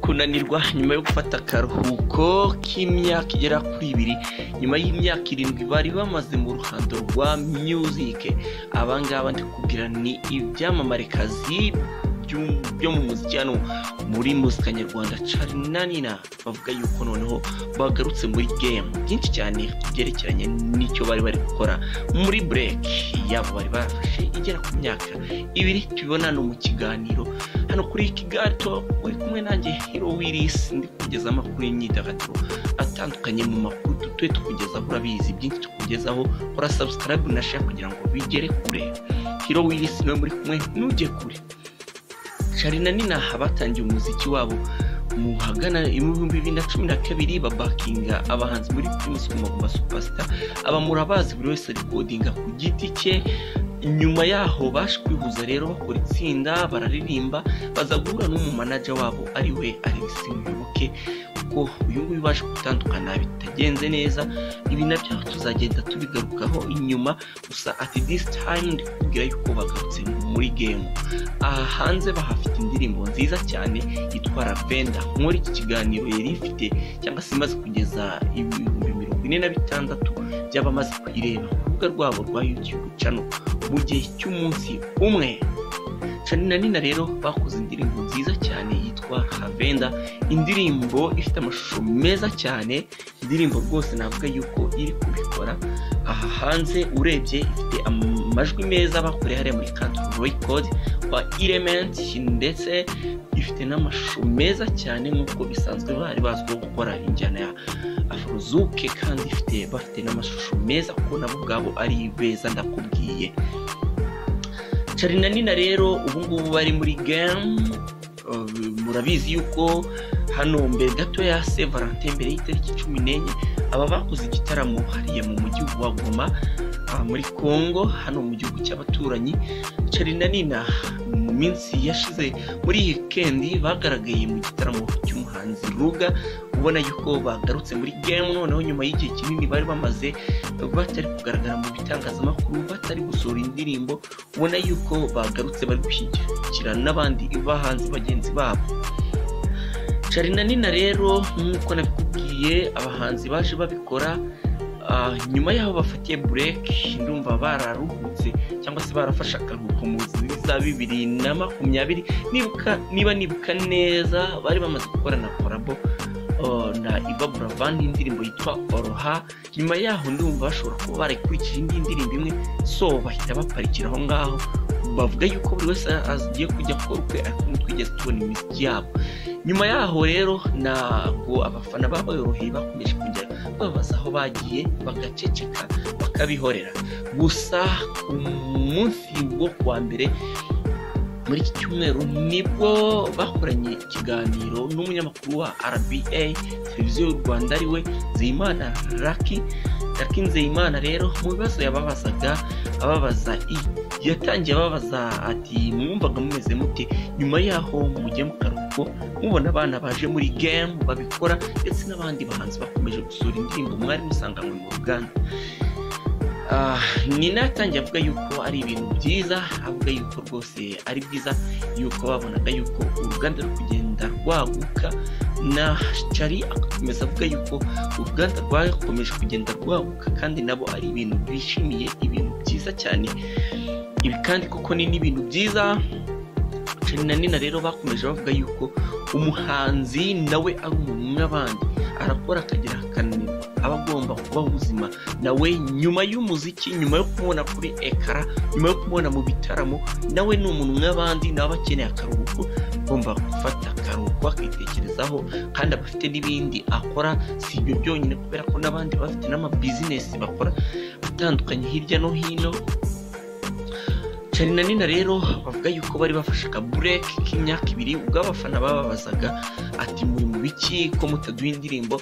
kunanirwa nyuma yo gufata akaruhuko k'imyaka igera kuri 2 nyuma y'imyaka 7 bari bamaze mu ruhando rwa music. Abangaba ndikubwira ni ibyamamarekazi byo mu muziki hano muri muzika nyarwanda. Charly na Nina bavuga yuko noneho bagarutse muri game byinshi cyane byerekeranye n'icyo bari gukora muri break yabo bari bafashe igera ku myaka 2. Tubibona no mu kiganiro hano kuri Kigato uri kumwe nanjye Hero Willis, ndi kugeza amakuru y'imyidagaduro atandukanye mu makuru tutuye tukugezaho. Urabizi byinshi tukugezaho, kora subscribe na share kugira ngo bigere kure. Hero Willis niwe muri kumwe, nujye kure. Charly na Nina batangiye umuziki wabo mu hagana 2012 babakinga abahanzi muri Primus Guma Superstar. Murabazi buri wese recordinga ku giti cye. Nyuma yaho baje kwihuza rero bakora itsinda bararirimba, baza guhura n'umu manager wabo ari we Alex Muyoboke, kuko uyu nguyu baje gutandukana bitagenze neza. Ibi nabyo tuzagenda tubigarukaho inyuma, gusa at this time ndikubwira yuko bagarutse muri game. Hanze bahafite indirimbo nziza cyane yitwa Lavender. Muri iki kiganiro yari ifite cyangwa se imaze kugeza 46,000 by'abamaze kuyireba ku rubuga rwabo rwa YouTube channel mu gihe cy'umunsi umwe. Charly na Nina rero bakoze indirimbo nziza cyane yitwa Lavender, indirimbo ifite amashusho meza cyane, indirimbo rwose navuga yuko iri kubikora. Hanze urebye ifite amajwi meza bakoreye hariya muri Country Record kwa Element, ndetse ifite n'amashusho meza cyane nk'uko bisanzwe bari bazwiho gukora injyana ya Afrozouk, kandi bafite n'amashusho meza kuko nabo ubwabo ari beza ndakubwiye. Charly na Nina rero ubu ngubu bari muri game. Murabizi yuko hano mbere gato ya Saint Valentin, mbere y'itariki 14, aba bakoze igitaramo hariya mu mujyi wa Goma muri Congo, hano mu gihugu cy'abaturanyi. Charly na Nina mu minsi yashize muri weekend bagaragaye mu gitaramo cy'umuhanzi Ruga. Ubona yuko bagarutse muri game noneho nyuma y'igihe kinini bari bamaze batari kugaragara mu bitangazamakuru, batari gusohora indirimbo. Ubona yuko bagarutse bari gushyigikira n'abandi bahanzi bagenzi babo. Charly na Nina rero nk'uko nabikubwiye, abahanzi baje babikora nyuma yaho bafatiye break. Ndumva bararuhutse cyangwa se barafashe akaruhuko mu za 2020. Niba nibuka neza bari bamaze gukora na collabo na Iba Buravan indirimbo yitwa Oroha. Nyuma yaho ndumva bashobora kuba barakurikije indi ndirimbo imwe, so bahita baparikira aho ngaho. Bavuga yuko buri wese agiye kujya gukora ukwe, ariko twigeze tubona imiziki yabo. Nyuma yaho rero ntabwo abafana babayoroheye, bakomeje kujya babaza aho bagiye, bagaceceka bakabihorera. Gusa ku munsi wo kuwa mbere muri iki cyumweru nibwo bakoranye ikiganiro n'umunyamakuru wa RBA televiziyo y'u Rwanda ariwe Nzeyimana Lucky Nzeyimana. Rero mu bibazo yatangiye ababaza ati mwumvaga mumeze mute nyuma yaho mujye mu karuhuko mubona abana baje muri game babikora, ndetse n'abandi bahanzi bakomeje gusura indirimbo mwari musanganywe mu Uganda. Nina yatangiye avuga yuko ari ibintu byiza, avuga yuko rwose ari byiza yuko babonaga yuko uruganda ruri kugenda rwaguka, na Charly akomeza avuga yuko uruganda rwakomeje kugenda rwaguka kandi nabo ari ibintu bishimiye, ibintu byiza cyane. Ibi kandi koko ni ibintu byiza. Charly na Nina rero bakomeje bavuga yuko umuhanzi nawe ari umuntu nk'abandi, arakora akagira akananirwa, aba agomba kubaho ubuzima nawe nyuma y'umuziki, nyuma yo kumubona kuri ekara, nyuma yo kumubona mu bitaramo. Nawe ni umuntu nk'abandi, nawe akeneye akaruhuko, agomba gufata akaruhuko akitekerezaho, kandi abafite n'ibindi akora. Si ibyo byonyine, kubera ko n'abandi bafite n'amabizinesi bakora atandukanye hirya no hino. Charly na Nina rero bavuga yuko bari bafashe aka break k'imyaka 2, ubwo abafana bababazaga ati muri mu biki ko mutaduha indirimbo.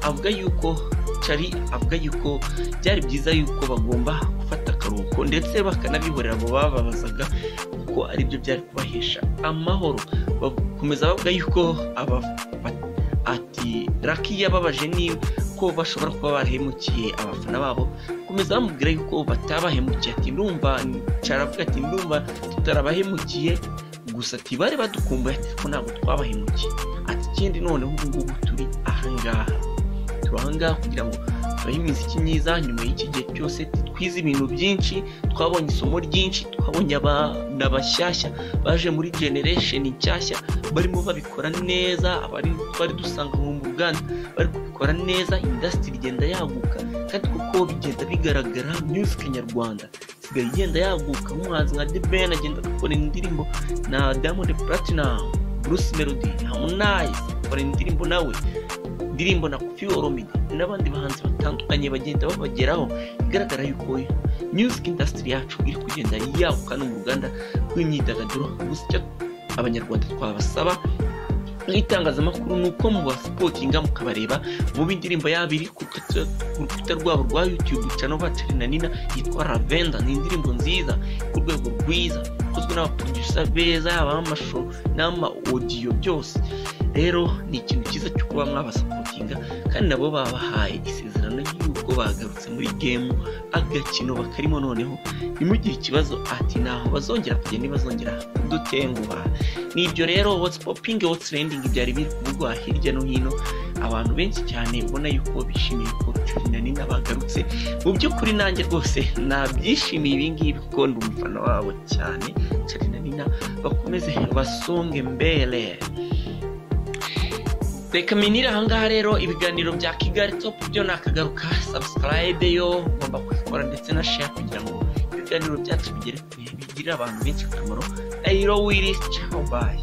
Avuga yuko Charly avuga yuko byari byiza yuko bagomba gufata akaruhuko, ndetse bakanabihorera abo bababazaga kuko ari byo byari kubahesha amahoro. Bakomeza bavuga yuko ati Lucky yababaje ni ko bashobora kuba barahemukiye abafana babo. Komeza bamubwira yuko batabahemukiye, ati ndumva Charly avuga ati ndumva tutarabahemukiye, gusa ati bari badukumbuye ati ko ntabwo twabahemukiye ati ikindi noneho ubu ngubu turi ahangaha kugira ngo tubahe imiziki myiza nyuma y'iki gihe cyose twize ibintu byinshi twabonye isomo ryinshi twabonye abana bashyashya baje muri generation nshyashya barimo babikora neza abari twari dusanga mu Uganda bari kubikora neza industry igenda yaguka kandi kuko bigenda bigaragara music nyarwanda sigaye igenda yaguka umuhanzi nka The Ben agenda akora indirimbo na Diamond Platinum Bruce Melody Harmonize akora indirimbo nawe indirimbo na Koffi Olomide n'abandi bahanzi batandukanye bagenda babageraho bigaragara yuko music industry yacu iri kugenda yaguka no mu Uganda kw'imyidagaduro gusa abanyarwanda twabasaba n'itangazamakuru nuko mu basportinga mukabareba mu bindirimbo yabiri ku rukuta rwabo rwa YouTube channel Charly na Nina yitwa Lavender ni indirimbo nziza ku rwego rwiza ikozwe n'abaproducer beza abamashusho n'ama audio byose rero ni ikintu cyiza cyo kuba mwabasportinga kandi nabo babahaye isezerano y'uko bagarutse muri game agakino bakarimo noneho nimugire ikibazo ati naho bazongera kugenda nibazongera kudutenguha nibyo rero what's popping what's trending byari biri kuvugwa hirya no hino abantu benshi cyane ubona yuko bishimiye ko Charly na Nina bagarutse mu by'ukuri nanjye rwose nabyishimiye ibingibi kuko ndi umufana wabo cyane Charly na Nina bakomeze basonge mbele reka minira ahangaha rero ibiganiro bya Kigali Top byo nakagaruka subscribe yo ngomba kwikora ndetse na share kugira ngo ibiganiro byacu bigere kure bigirira abantu benshi akamaro. Airo Willis, ciao bye.